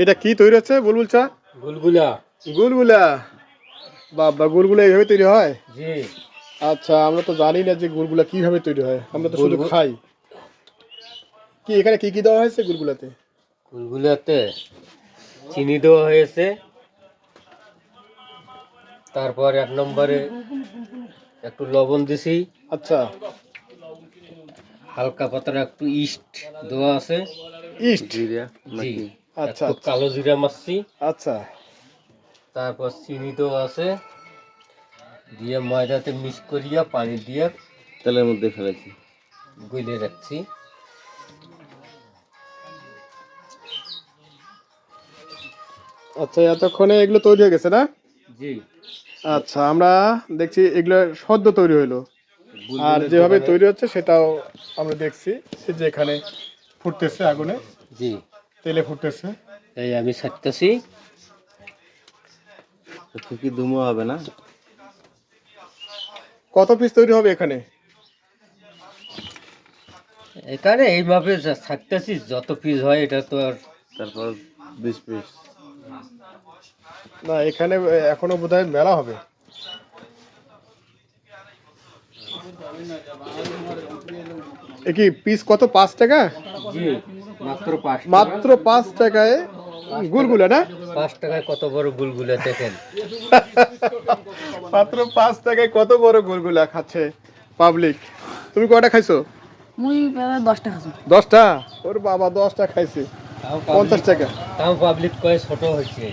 এটা কি তৈরি হচ্ছে? বুলবুল চা, গুলগুলা। গুলগুলা। বাবা, গুলগুলা এইভাবে তৈরি হয়? জি। আচ্ছা, আমরা তো জানি না যে গুলগুলা কিভাবে তৈরি হয়, আমরা তো শুধু গুলগু খাই। কি এখানে কি কি দেওয়া হয়েছে গুলগুলাতে? গুলগুলাতে চিনি দেওয়া হয়েছে, তারপর 1 নম্বরে একটু লবণ দিছি, আচ্ছা। হালকা পাতলা একটু ইস্ট দেওয়া আছে। ইস্ট? জিরা আচ্ছা নাকি? আচ্ছা একটু কালো জিরা মারছি, আচ্ছা। তারপর চিনি দেওয়া আছে, দিয়ে ময়দাতে মিক্স করিয়া পানি দিয়ে তেলের মধ্যে ফেলেছি, গুলে রাখছি। আচ্ছা, এতক্ষণে এগুলো তৈরি হয়ে গেছে না? জি। আচ্ছা, আমরা দেখছি এগুলো সদ্য তৈরি হলো, আর বুলবুলের যেভাবে দোকানে। তৈরি হচ্ছে সেটাও আমরা দেখছি যে এখানে ফুটতেছে আগুনে, জি। তেলে ফুটতেছে। এই আমি ছাড়তেছি। কি ধুমো হবে না? কত পিস তৈরি হবে এখানে? এখানে এইভাবে ছাড়তেছি, যত পিস হয় এটা তো আর। তারপর 20 পিস। না, এখানে এখনো বোধহয় মেলা হবে। এ কি পিস কত, 5 টাকা? জি, মাত্র 5 টাকা। মাত্র 5 টাকায় 5 টাকা। গুলগুলা না? 5 টাকায় কত বড় গুলগুলা দেখেন। মাত্র 5 টাকায় কত বড় গুলগুলা খাচ্ছে পাবলিক। তুমি কয়টা খাইছো? মুই 10টা খাইছো। 10টা? ওর বাবা, 10টা খাইছে। তাও 50 পাবলিক, টাকা। তাও পাবলিক কয় ছোট হয়েছে।